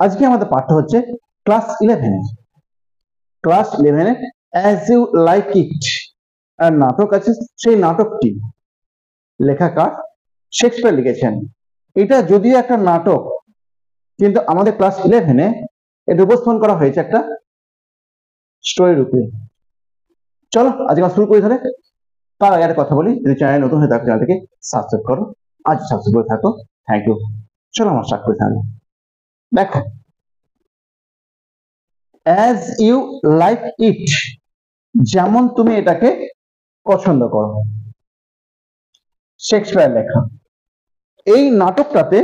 আজকে আমাদের পাঠ্য হচ্ছে class 11 as you like it আর নাটক আছে। সেই নাটকটি লেখাকার শেক্সপিয়ার লিখেছেন। এটা যদিও একটা নাটক, কিন্তু আমাদের ক্লাস 11-এ এটা উপস্থাপন করা হয়েছে একটা স্টোরি রূপে। চলো আজকে আমরা শুরু করি। তাহলে তার আগে একটা কথা বলি, যদি চ্যানেল নতুন হয়ে থাকে চ্যানেলটিকে সাবস্ক্রাইব করো, আজ সাবস্ক্রাইব করে থাকো, থ্যাংক ইউ। চলো আমরা স্টার্ট করি। তাহলে দেখো, অ্যাজ ইউ লাইক ইট, যেমন তুমি এটাকে পছন্দ করো, শেক্সপিয়ার লেখা। এই নাটকটাতে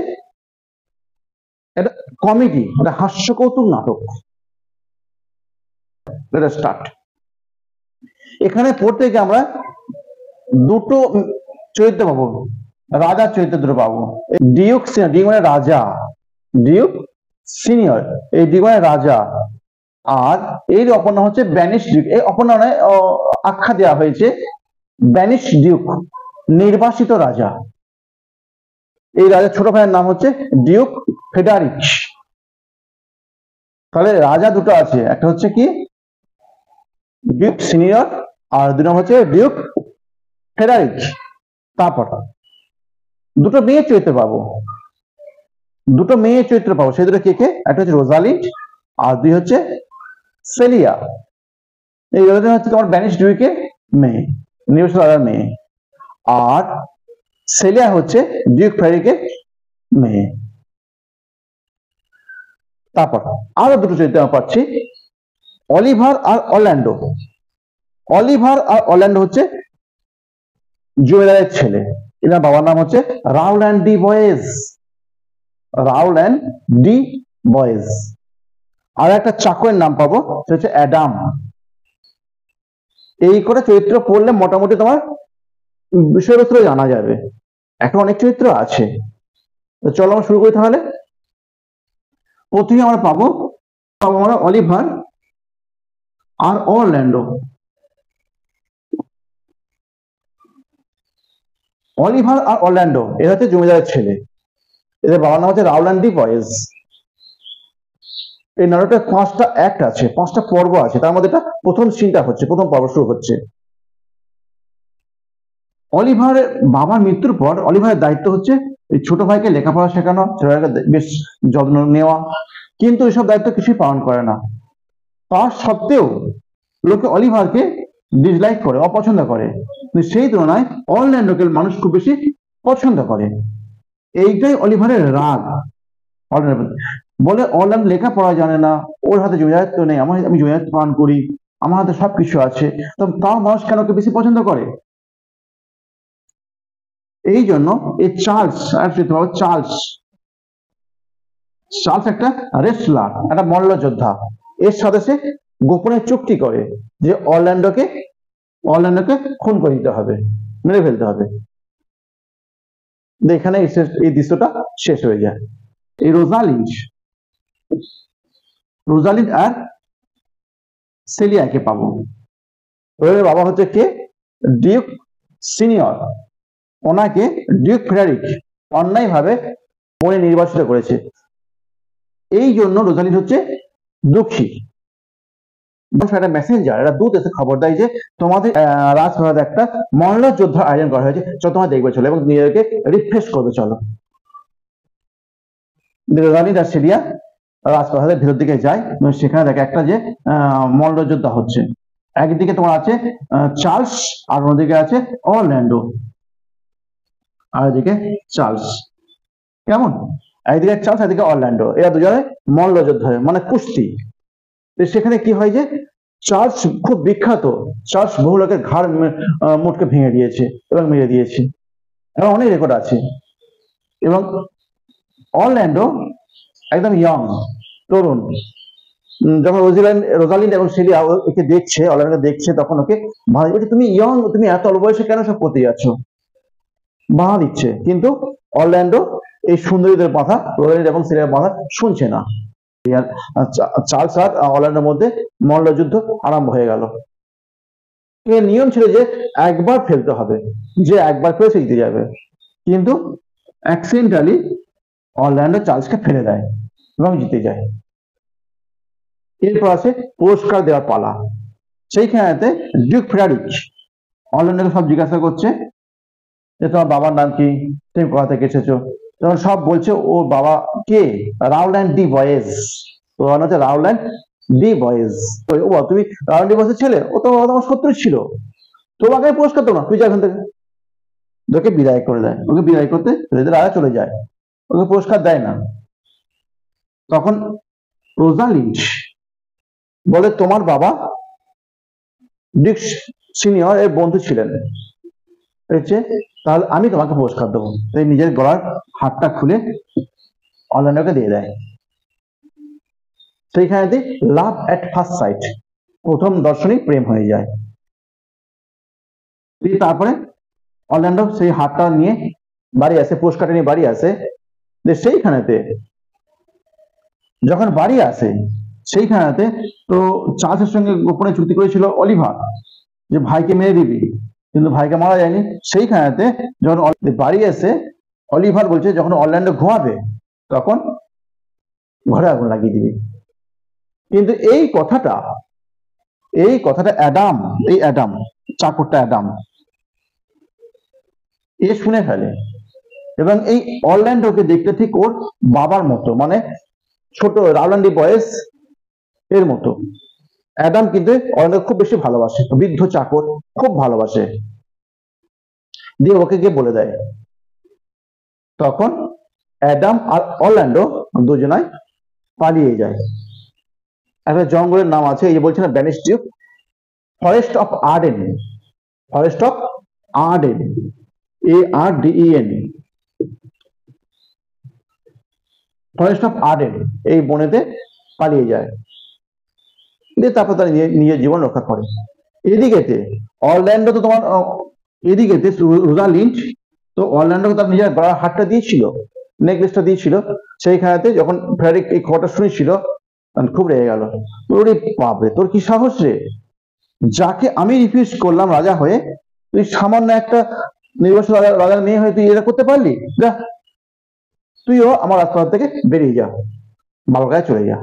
এটা কমেডি, এটা হাস্যকৌতুক নাটক। স্টার্ট। এখানে পড়তে গিয়ে আমরা দুটো চরিত্র পাবো, রাজার চরিত্র দুটো পাবো। ডিউক সিনিয়র, ডিউক মানে রাজা, ডিউক সিনিয়র, এই ডিউক মানে রাজা। আর এর অপর নাম হচ্ছে ব্যানিশ ডিউক। এই অপর নামে আখ্যা দেওয়া হয়েছে ব্যানিশ ডিউক, নির্বাসিত রাজা। এই রাজার ছোট ভাইয়ের নাম হচ্ছে ডিউক ফেডারিক। তাহলে রাজা দুটো আছে, একটা হচ্ছে কি ডিউক সিনিয়র, আর দুই নাম হচ্ছে ডিউক ফেডারিক। তারপর দুটো মেয়ে চরিত্র পাবো, সেই দুটো কে কে? একটা হচ্ছে রোজালিন্ড আর দুই হচ্ছে সেলিয়া। এই রোজালিন্ড হচ্ছে তোমার ব্যানিশ ডিউকের মেয়ে, নির্বাসিত রাজার মেয়ে, আর সেলিয়া হচ্ছে ডিউক ফেডারিকের মেয়ে। তারপর আরো দুটো চরিত্র আমরা পাচ্ছি, অলিভার আর অরল্যান্ডো। অলিভার আর অরল্যান্ডো হচ্ছে জমিদারের ছেলে। এনার বাবার নাম হচ্ছে Rowland de Boys, Rowland de Boys. আর একটা চাকরের নাম পাবো, সেটা হচ্ছে অ্যাডাম। এই করে চরিত্র পড়লে মোটামুটি তোমার বিষয়বস্তু জানা যাবে। এখন অনেক চরিত্র আছে, তো চলো আমরা শুরু করি। তাহলে প্রথমে আমরা পাবো আমরা অলিভার আর অরল্যান্ডো। অলিভার আর অরল্যান্ডো এরা হচ্ছে জমিদারের ছেলে, এদের বাবার নাম হচ্ছে রাউল অ্যান্ড ডি বয়েজ। এই নাটকটা 5টা অ্যাক্ট আছে, 5টা পর্ব আছে। তার মধ্যে এটা প্রথম সিনটা হচ্ছে, প্রথম পর্ব শুরু হচ্ছে। অলিভারের বাবার মৃত্যুর পর অলিভারের দায়িত্ব হচ্ছে এই ছোট ভাইকে লেখাপড়া শেখানো, ছোট ভাইকে বেশ যত্ন নেওয়া, কিন্তু এসব দায়িত্ব কিছুই পালন করে না। তার সত্ত্বেও লোকে অলিভারকে ডিসলাইক করে, অপছন্দ করে, সেই তুলনায় অরল্যান্ডোকে মানুষ খুব বেশি পছন্দ করে। এইটাই অলিভারের রাগ। বলে অরল্যান্ডো লেখাপড়া জানে না, ওর হাতে জমিদারিত্ব নেই, আমি জমিদারিত্ব পালন করি, আমার হাতে সবকিছু আছে, তো তাও মানুষ কেন ওকে বেশি পছন্দ করে? এই জন্য এই চার্লস একটা রেসলার, একটা মল্লযোদ্ধা, এর সাথে সে গোপনে চুক্তি করে যে অরল্যান্ডোকে খুন করে দিতে হবে, মেরে ফেলতে হবে। এখানে এই দৃশ্যটা শেষ হয়ে যায়। এই রোজালিন্ড আর সেলিয়াকে পাবো। বাবা হচ্ছে কে? Duke Senior. ওনাকে ডিউক ফেডারিক অন্যায়ভাবে পরে নির্বাচিত করেছে। এই জন্য রোজালিন্ড হচ্ছে দুঃখী। একটা মেসেঞ্জার, একটা দূত এসে খবর দেয় যে তোমাদের রাজপ্রাসাদে একটা মল্ল যোদ্ধার আয়োজন করা হয়েছে, চলো তোমরা দেখবে চলো, এবং নিজেদেরকে রিফ্রেশ করবে চলো। রোজালিন্ড আর সেলিয়া রাজপ্রাসাদের ভেতর দিকে যায়, সেখানে দেখে একটা যে মল্ল যোদ্ধা হচ্ছে। একদিকে তোমার আছে চার্লস, আর অন্যদিকে আছে অরল্যান্ডো। আর এদিকে চার্লস, কেমন? একদিকে চার্লস, একদিকে অরল্যান্ডো, এরা দুজনে মল্লযোদ্ধা, মানে কুস্তি। সেখানে কি হয় যে চার্লস খুব বিখ্যাত, চার্লস বহু লোকের ঘাড় মুটকে ভেঙে দিয়েছে এবং মেরে দিয়েছে, এবং অনেক রেকর্ড আছে। এবং অরল্যান্ডো একদম ইয়ং, তরুণ। যখন রোজালিন্ড এবং সেলিয়া একে দেখছে, অরল্যান্ডো দেখছে, তখন ওকে ভালো, তুমি ইয়ং, তুমি এত অল্প বয়সে কেন সব করতে যাচ্ছ, বাধা দিচ্ছে। কিন্তু অরল্যান্ডো এই সুন্দরীদের বাধা, রোজালিন্ড এবং সেলিয়ার বাধা শুনছে না। চার্লস আর অরল্যান্ডোর মধ্যে মল্লযুদ্ধ আরম্ভ হয়ে গেল। এর নিয়ম ছিল যে একবার ফেলতে হবে, যে একবার ফেলে সে জিতে যাবে। কিন্তু অ্যাক্সিডেন্টালি অরল্যান্ডো চার্লসকে ফেলে দেয়, এবং জিতে যায়। এরপর আছে পুরস্কার দেওয়ার পালা। সেইখানেতে ডিউক ফ্রেডারিক অরল্যান্ডোকে সব জিজ্ঞাসা করছে যে তোমার বাবার নাম কি, তুমি কোথা থেকে এসেছো, তখন সব বলছে ওর বাবা কে, রাউল্যান্ড ডি বয়েজ, ওর নাম হচ্ছে রাউল্যান্ড ডি বয়েজ। ও তুমি রাউল্যান্ড ডি বয়েজের ছেলে, ও তো তোমার শত্রু ছিল, তোমাকে পুরস্কার দেবো না, তুই যা এখান থেকে। ওকে বিদায় করে দেয়, ওকে বিদায় করতে রাজা চলে যায়, ওকে পুরস্কার দেয় না। তখন রোজালিন্ড বলে তোমার বাবা ডিক সিনিয়র এর বন্ধু ছিলেন, তাহলে আমি তোমাকে পুরস্কার দেবো। এই নিজের গলার হাতটা খুলে অরল্যান্ডোকে দিয়ে দেয়। সেইখানে লাভ এট ফার্স্ট সাইট, প্রথম দর্শনেই প্রেম হয়ে যায়। তারপরে অরল্যান্ডো সেই হাতটা নিয়ে বাড়ি আসে, পুরস্কারটা নিয়ে বাড়ি আসে। সেইখানেতে যখন বাড়ি আসে সেইখানেতে তো চার্লসের সঙ্গে গোপনে চুক্তি করেছিল অলিভার যে ভাইকে মেরে দিবি, কিন্তু ভাইকে মারা যায়নি। সেইখানেতে যখন বাড়ি এসে অলিভার বলছে যখন অরল্যান্ডো ঘুমাবে তখন ঘরে আগুন লাগিয়ে দিবি। কিন্তু এই কথাটা অ্যাডাম চাকরটা অ্যাডাম এ শুনে ফেলে, এবং এই অরল্যান্ডোকে দেখতে ঠিক ওর বাবার মতো, মানে ছোট রাউল্যান্ড ডি বয়েজ এর মতো। অ্যাডাম কিন্তু অরল্যান্ডোকে খুব বেশি ভালোবাসে, বৃদ্ধ চাকর খুব ভালোবাসে, দিয়ে ওকে গিয়ে বলে দেয়। তখন অ্যাডাম আর অরল্যান্ডো দুজনাই পালিয়ে যায়। একটা জঙ্গলের নাম আছে, এই যে বলছে না banish Duke, forest of Arden, forest of Arden, ARDEN, forest of Arden, এই বনেতে পালিয়ে যায়, দিয়ে তারপর তারা নিজের জীবন রক্ষা করে। এদিকেতে অরল্যান্ডো তো তোমার এদিকেতে রোজালিন্ড তো অরল্যান্ডোকে তার নিজের গলার হাতটা দিয়েছিল, নেকলেসটা দিয়েছিল। সেইখানেতে যখন ফ্রেডরিক এই খবরটা শুনেছিল খুব রেগে গেল, ওরে বাপরে তোর কি সাহস রে, যাকে আমি রিফিউজ করলাম রাজা হয়ে, তুই সামান্য একটা নির্বাসন রাজার মেয়ে হয়ে তুই এটা করতে পারলি, যা তুইও আমার রাজপাট থেকে বেরিয়ে যা, বাবার কাছে চলে যা।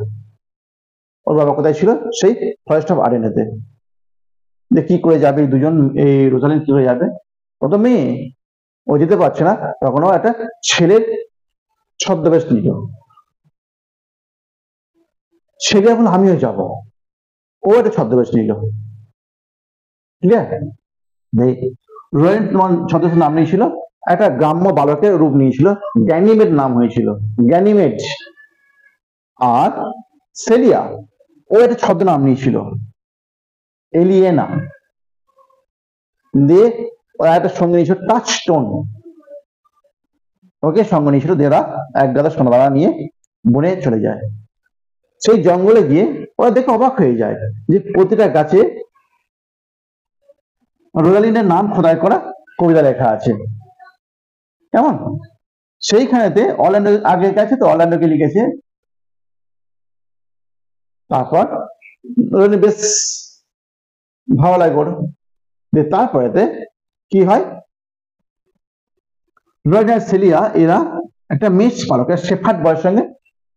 ওর বাবা কোথায় ছিল, সেই ফরেস্ট অফ আর্ডেনেতে। যে কি করে যাবে দুজন, এই রোজালিন্ড কি করে যাবে, ও তো মেয়ে, ও যেতে পারছে না। তখন ও একটা ছেলের ছদ্মবেশ নিল, ছেলে এখন আমিও যাব, ও একটা ছদ্মবেশ নিল, ঠিক আছে। রোজালিন্ড তোমার ছদ্মবেশের নাম নিয়েছিল, একটা গ্রাম্য বালকের রূপ নিয়েছিল, গ্যানিমেড নাম হয়েছিল, গ্যানিমেড। আর সেলিয়া ও একটা ছদ্ম নাম নিয়েছিল, এলিয়েনা। দিয়ে ওরা একটা সঙ্গে নিয়েছিল টাচস্টোন, ওকে সঙ্গে নিয়েছিল। দেরা এক গাদা সোনাদানা নিয়ে বনে চলে যায়। সেই জঙ্গলে গিয়ে ওরা দেখে অবাক হয়ে যায় যে প্রতিটা গাছে রোজালিন্ডের নাম খোদাই করা কবিতা লেখা আছে, কেমন। সেইখানেতে অরল্যান্ডো আগে গেছে, তো অরল্যান্ডোকে লিখেছে। তারপর বেশ ভালো লাগে ওর। তারপরেতে কি হয়, রোজালিন্ড সেলিয়া এরা একটা মেষ পালক, শেফার্ড বয়ের সঙ্গে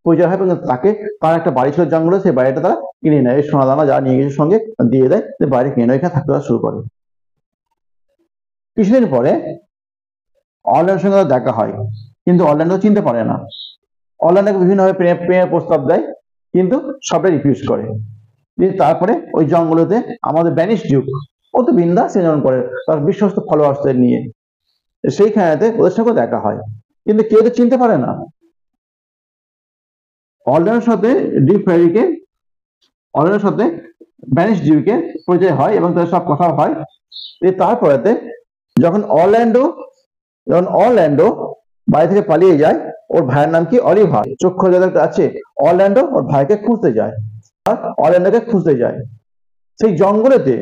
পরিচয় হয়, এবং তাকে তার একটা বাড়ি ছিল জঙ্গলে, সেই বাড়িটা তারা কিনে নেয়, সোনা দানা যা নিয়ে গেছে সঙ্গে দিয়ে দেয়, বাড়ি কিনে নেয়, এখানে থাকতে শুরু করে। কিছুদিন পরে অরল্যান্ডোর সঙ্গে দেখা হয়, কিন্তু অরল্যান্ডো চিনতে পারে না। অরল্যান্ডোকে বিভিন্নভাবে প্রেমের প্রস্তাব দেয়, কিন্তু সবাই রিফিউজ করে। তারপরে ওই জঙ্গলেতে আমাদের ব্যানিশ ডিউক, ও তো বিন্দাস এনজয় করে তার বিশ্বস্ত ফলোয়ার্সদের নিয়ে, সেইখানেতে ওদের সঙ্গে দেখা হয়, কিন্তু কেউ তো চিনতে পারে না। অরল্যান্ডোর সাথে ডিউক ফ্রেডরিকে, অরল্যান্ডোর সাথে ব্যানিশ ডিউকে পরিচয় হয়, এবং তাদের সব কথা হয়। তারপরেতে যখন অরল্যান্ডো বাড়ি থেকে পালিয়ে যায়, ওর ভাইয়ের নাম কি অলিভার, চক্ষু যাদের আছে, অরল্যান্ডো ওর ভাইকে খুঁজতে যায়, আর অরল্যান্ডোকে খুঁজতে যায়। সেই জঙ্গলেতে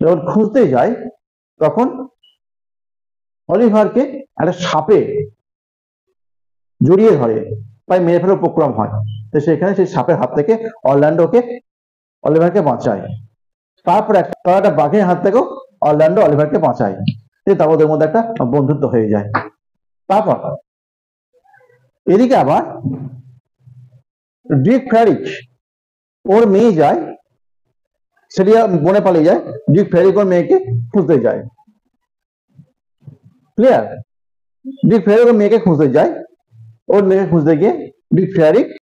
যখন খুঁজতে যায় তখন অলিভারকে একটা সাপে জড়িয়ে ধরে, প্রায় মেরে ফেলার উপক্রম হয়। তো সেখানে সেই সাপের হাত থেকে অলিভারকে বাঁচায়। তারপর একটা বাঘের হাত থেকেও অরল্যান্ডো অলিভারকে বাঁচায়, তারপর ওদের মধ্যে একটা বন্ধুত্ব হয়ে যায়। তারপর এদিকে আবার ডিক ফ্যারিক ওর মেয়ে যায়, সেলিয়া বনে পালিয়ে যায়, ডিক ফ্যারিক ওর মেয়েকে খুঁজতে যায়। ক্লিয়ার? ডিক ফ্যারিক ওর মেয়েকে খুঁজতে যায়, ওর মেয়েকে খুঁজতে গিয়ে ডিক ফ্যারিক